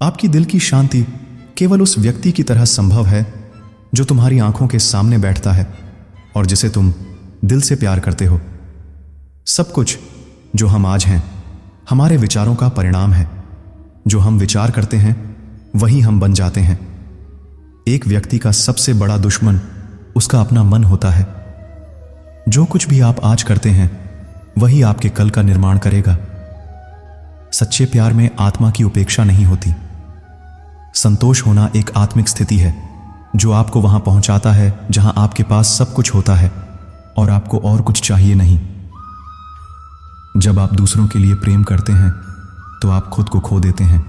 आपकी दिल की शांति केवल उस व्यक्ति की तरह संभव है जो तुम्हारी आंखों के सामने बैठता है और जिसे तुम दिल से प्यार करते हो। सब कुछ जो हम आज हैं हमारे विचारों का परिणाम है। जो हम विचार करते हैं वही हम बन जाते हैं। एक व्यक्ति का सबसे बड़ा दुश्मन उसका अपना मन होता है। जो कुछ भी आप आज करते हैं वही आपके कल का निर्माण करेगा। सच्चे प्यार में आत्मा की उपेक्षा नहीं होती। संतोष होना एक आत्मिक स्थिति है जो आपको वहां पहुंचाता है जहां आपके पास सब कुछ होता है और आपको और कुछ चाहिए नहीं। जब आप दूसरों के लिए प्रेम करते हैं तो आप खुद को खो देते हैं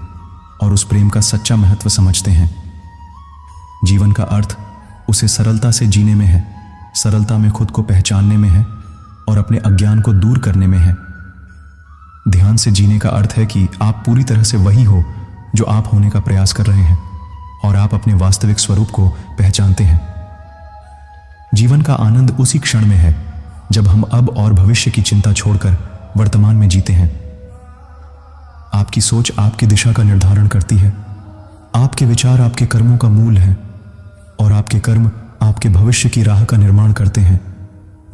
और उस प्रेम का सच्चा महत्व समझते हैं। जीवन का अर्थ उसे सरलता से जीने में है, सरलता में खुद को पहचानने में है और अपने अज्ञान को दूर करने में है। ध्यान से जीने का अर्थ है कि आप पूरी तरह से वही हो जो आप होने का प्रयास कर रहे हैं और आप अपने वास्तविक स्वरूप को पहचानते हैं। जीवन का आनंद उसी क्षण में है जब हम अब और भविष्य की चिंता छोड़कर वर्तमान में जीते हैं। आपकी सोच आपकी दिशा का निर्धारण करती है। आपके विचार आपके कर्मों का मूल है और आपके कर्म आपके भविष्य की राह का निर्माण करते हैं।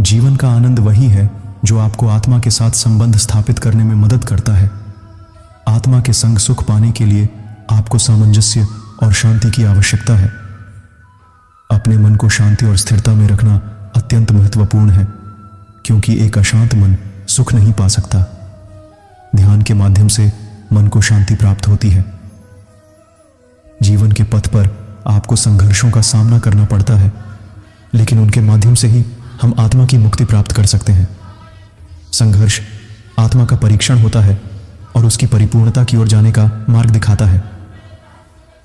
जीवन का आनंद वही है जो आपको आत्मा के साथ संबंध स्थापित करने में मदद करता है। आत्मा के संग सुख पाने के लिए आपको सामंजस्य और शांति की आवश्यकता है। अपने मन को शांति और स्थिरता में रखना अत्यंत महत्वपूर्ण है, क्योंकि एक अशांत मन सुख नहीं पा सकता। ध्यान के माध्यम से मन को शांति प्राप्त होती है। जीवन के पथ पर आपको संघर्षों का सामना करना पड़ता है, लेकिन उनके माध्यम से ही हम आत्मा की मुक्ति प्राप्त कर सकते हैं। संघर्ष आत्मा का परीक्षण होता है और उसकी परिपूर्णता की ओर जाने का मार्ग दिखाता है।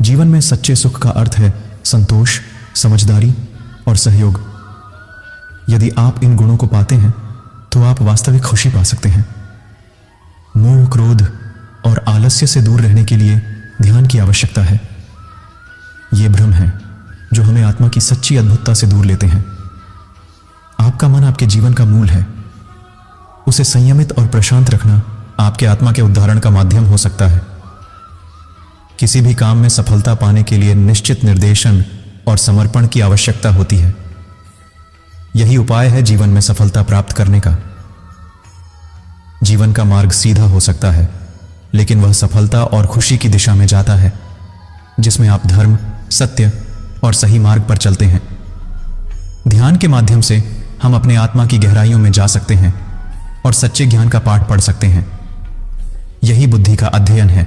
जीवन में सच्चे सुख का अर्थ है संतोष, समझदारी और सहयोग। यदि आप इन गुणों को पाते हैं तो आप वास्तविक खुशी पा सकते हैं। मोह, क्रोध और आलस्य से दूर रहने के लिए ध्यान की आवश्यकता है। ये भ्रम है जो हमें आत्मा की सच्ची अद्भुतता से दूर लेते हैं। आपका मन आपके जीवन का मूल है। उसे संयमित और प्रशांत रखना आपके आत्मा के उद्धारण का माध्यम हो सकता है। किसी भी काम में सफलता पाने के लिए निश्चित निर्देशन और समर्पण की आवश्यकता होती है। यही उपाय है जीवन में सफलता प्राप्त करने का। जीवन का मार्ग सीधा हो सकता है, लेकिन वह सफलता और खुशी की दिशा में जाता है जिसमें आप धर्म, सत्य और सही मार्ग पर चलते हैं। ध्यान के माध्यम से हम अपने आत्मा की गहराइयों में जा सकते हैं और सच्चे ज्ञान का पाठ पढ़ सकते हैं। यही बुद्धि का अध्ययन है।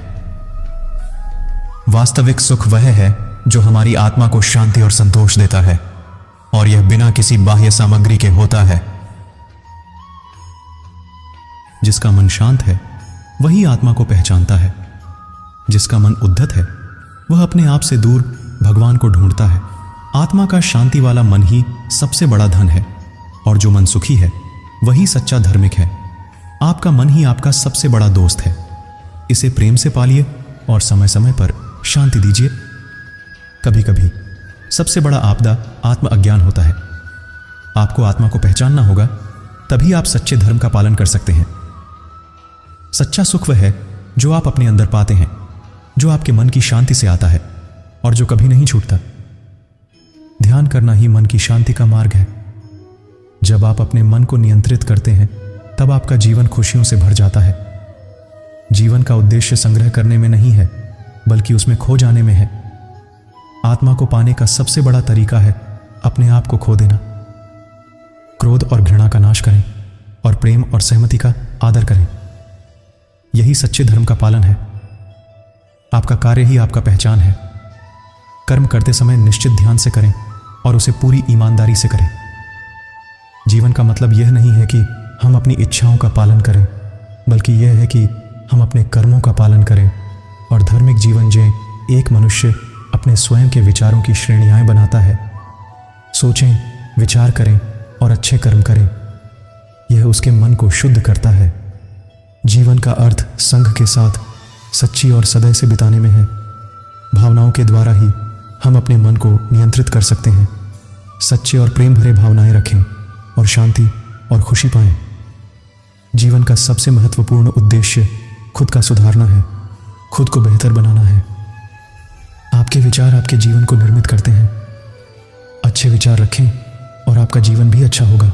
वास्तविक सुख वह है जो हमारी आत्मा को शांति और संतोष देता है, और यह बिना किसी बाह्य सामग्री के होता है। जिसका मन शांत है वही आत्मा को पहचानता है। जिसका मन उद्धत है वह अपने आप से दूर भगवान को ढूंढता है। आत्मा का शांति वाला मन ही सबसे बड़ा धन है, और जो मन सुखी है वही सच्चा धार्मिक है। आपका मन ही आपका सबसे बड़ा दोस्त है। इसे प्रेम से पालिए और समय समय पर शांति दीजिए। कभी कभी सबसे बड़ा आपदा आत्म अज्ञान होता है। आपको आत्मा को पहचानना होगा, तभी आप सच्चे धर्म का पालन कर सकते हैं। सच्चा सुख वह है जो आप अपने अंदर पाते हैं, जो आपके मन की शांति से आता है और जो कभी नहीं छूटता। ध्यान करना ही मन की शांति का मार्ग है। जब आप अपने मन को नियंत्रित करते हैं तब आपका जीवन खुशियों से भर जाता है। जीवन का उद्देश्य संग्रह करने में नहीं है, बल्कि उसमें खो जाने में है। आत्मा को पाने का सबसे बड़ा तरीका है अपने आप को खो देना। क्रोध और घृणा का नाश करें और प्रेम और सहमति का आदर करें। यही सच्चे धर्म का पालन है। आपका कार्य ही आपका पहचान है। कर्म करते समय निश्चित ध्यान से करें और उसे पूरी ईमानदारी से करें। जीवन का मतलब यह नहीं है कि हम अपनी इच्छाओं का पालन करें, बल्कि यह है कि हम अपने कर्मों का पालन करें और धार्मिक जीवन जिएं। एक मनुष्य अपने स्वयं के विचारों की श्रेणियां बनाता है। सोचें, विचार करें और अच्छे कर्म करें। यह उसके मन को शुद्ध करता है। जीवन का अर्थ संघ के साथ सच्ची और सदैव से बिताने में है। भावनाओं के द्वारा ही हम अपने मन को नियंत्रित कर सकते हैं। सच्चे और प्रेम भरे भावनाएं रखें और शांति और खुशी पाएं। जीवन का सबसे महत्वपूर्ण उद्देश्य खुद का सुधारना है, खुद को बेहतर बनाना है विचार आपके जीवन को निर्मित करते हैं। अच्छे विचार रखें और आपका जीवन भी अच्छा होगा।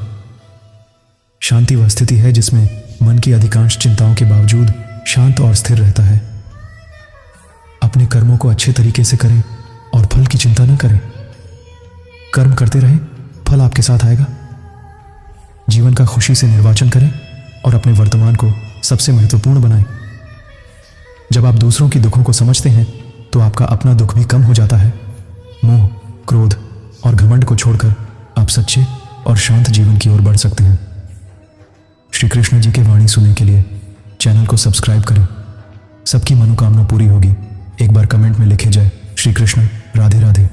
शांति वह स्थिति है जिसमें मन की अधिकांश चिंताओं के बावजूद शांत और स्थिर रहता है। अपने कर्मों को अच्छे तरीके से करें और फल की चिंता न करें। कर्म करते रहें, फल आपके साथ आएगा। जीवन का खुशी से निर्वाचन करें और अपने वर्तमान को सबसे महत्वपूर्ण बनाएं। जब आप दूसरों की दुखों को समझते हैं तो आपका अपना दुख भी कम हो जाता है। मोह, क्रोध और घमंड को छोड़कर आप सच्चे और शांत जीवन की ओर बढ़ सकते हैं। श्री कृष्ण जी की वाणी सुनने के लिए चैनल को सब्सक्राइब करें। सबकी मनोकामना पूरी होगी। एक बार कमेंट में लिखे जय श्री कृष्ण, राधे राधे।